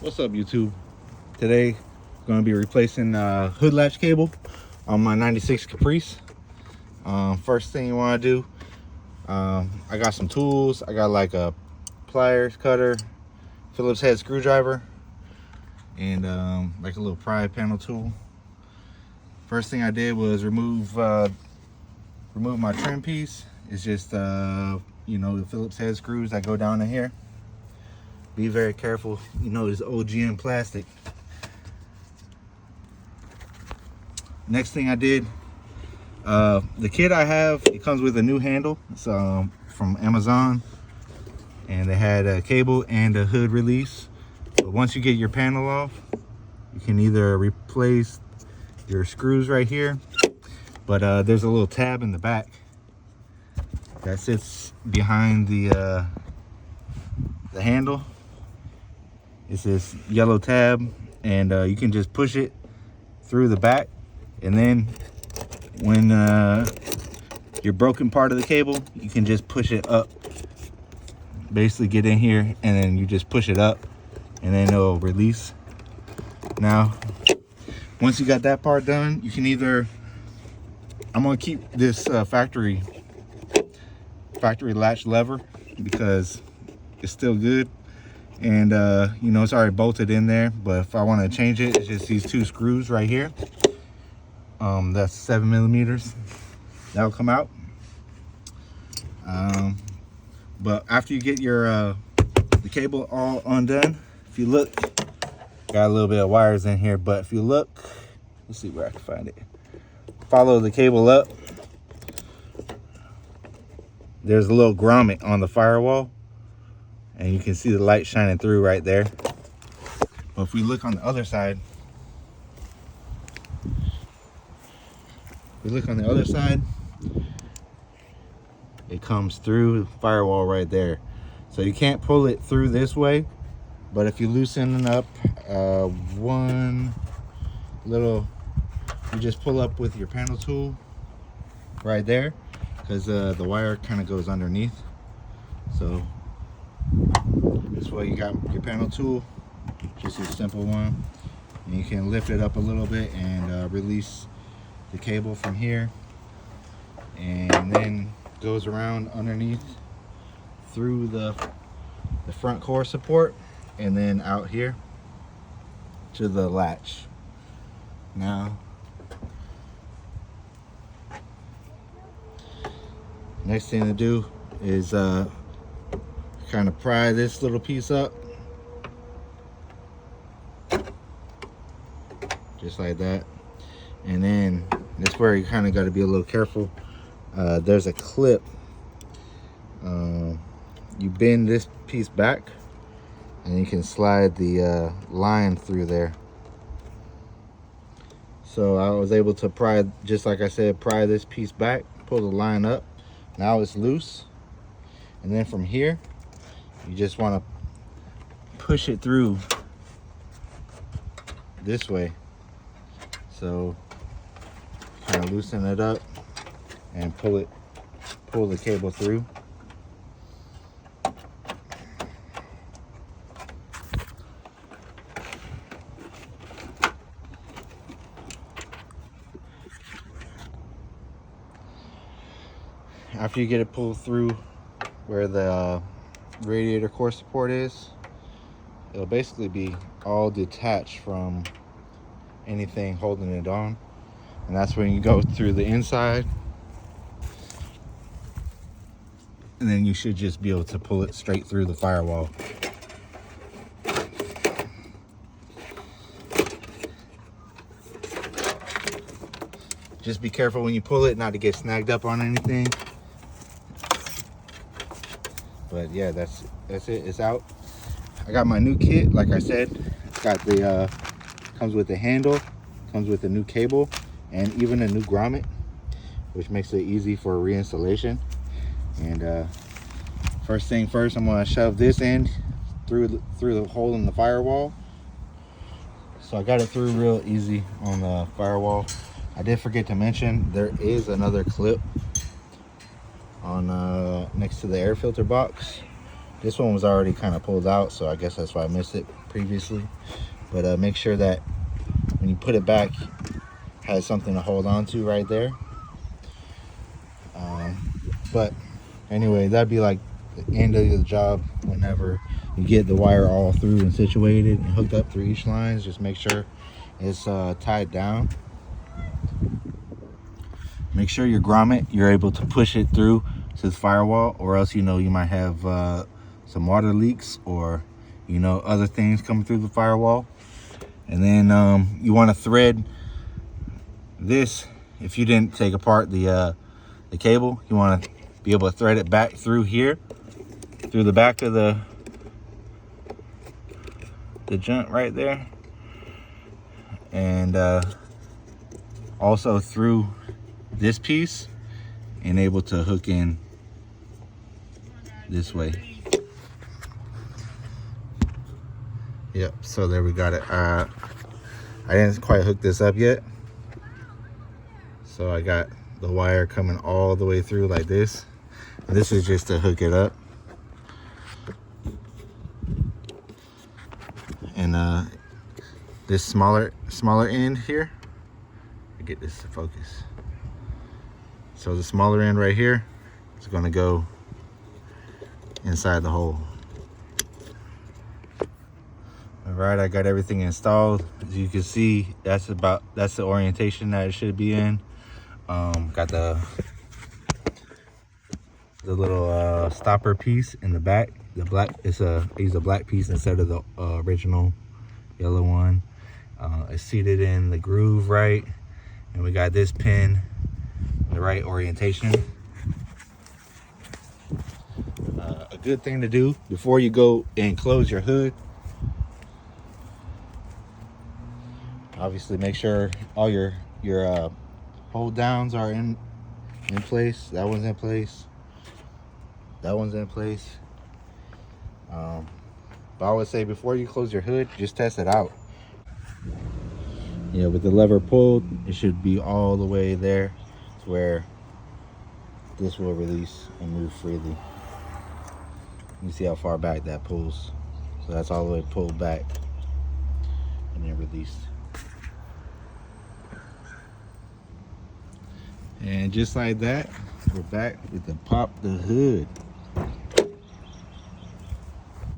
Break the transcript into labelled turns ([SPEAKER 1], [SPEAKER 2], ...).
[SPEAKER 1] What's up, YouTube? Today I'm going to be replacing hood latch cable on my 96 Caprice. First thing you want to do, I got some tools. I got like a pliers, cutter, Phillips head screwdriver, and like a little pry panel tool. First thing I did was remove my trim piece. It's just the Phillips head screws that go down in here. Be very careful, it's OGM plastic. Next thing I did, the kit I have, it comes with a new handle. It's from Amazon, and they had a cable and a hood release. But once you get your panel off, you can either replace your screws right here, but there's a little tab in the back that sits behind the handle. It's this yellow tab, and you can just push it through the back, and then when your broken part of the cable, you can just push it up. Basically get in here, and then you just push it up, and then it'll release. Now once you got that part done, you can either, I'm gonna keep this factory latch lever because it's still good, and it's already bolted in there. But if I want to change it, it's just these two screws right here. That's 7mm. That'll come out. But after you get your the cable all undone, if you look, got a little bit of wires in here, but if you look, let's see where I can find it. Follow the cable up. There's a little grommet on the firewall, and you can see the light shining through right there. But if we look on the other side, it comes through the firewall right there. So you can't pull it through this way, but if you loosen up one little, you just pull up with your panel tool right there, because the wire kind of goes underneath. So this way you got your panel tool, just a simple one, and you can lift it up a little bit and release the cable from here, and then goes around underneath through the front core support, and then out here to the latch. Now next thing to do is kind of pry this little piece up, just like that. And then that's where you kind of got to be a little careful. There's a clip. You bend this piece back, and you can slide the line through there. So I was able to pry, just like I said, pry this piece back, pull the line up. Now it's loose, and then from here you just want to push it through this way. So kind of loosen it up and pull the cable through. After you get it pulled through where the radiator core support is, it'll basically be all detached from anything holding it on. And that's when you go through the inside, and then you should just be able to pull it straight through the firewall. Just be careful when you pull it not to get snagged up on anything. But yeah, that's it. It's out. I got my new kit, like I said. It's got the comes with the handle, comes with a new cable, and even a new grommet, which makes it easy for reinstallation. And first thing first, I'm gonna shove this end through the hole in the firewall. So I got it through real easy on the firewall. I did forget to mention there is another clip on next to the air filter box. This one was already kind of pulled out, so I guess that's why I missed it previously. But make sure that when you put it back, it has something to hold on to right there. But anyway, that'd be like the end of the job. Whenever you get the wire all through and situated and hooked up through each line, just make sure it's tied down. Make sure your grommet, you're able to push it through to the firewall, or else you might have some water leaks, or other things coming through the firewall. And then you want to thread this. If you didn't take apart the cable, you want to be able to thread it back through here, through the back of the junk right there, and also through this piece, and able to hook in this way. Yep, so there we got it. I didn't quite hook this up yet, so I got the wire coming all the way through like this. This is just to hook it up. And this smaller end here, I get this to focus. So the smaller end right here is going to go inside the hole. All right, I got everything installed. As you can see, that's the orientation that it should be in. Got the little stopper piece in the back. The black, I use a black piece instead of the original yellow one. It's seated in the groove right, and we got this pin in the right orientation. A good thing to do before you go and close your hood, obviously make sure all your hold downs are in place. That one's in place. That one's in place. But I would say before you close your hood, just test it out. Yeah, with the lever pulled, it should be all the way there to where this will release and move freely. You see how far back that pulls. So that's all the way pulled back and then released. And just like that, we're back with the pop the hood.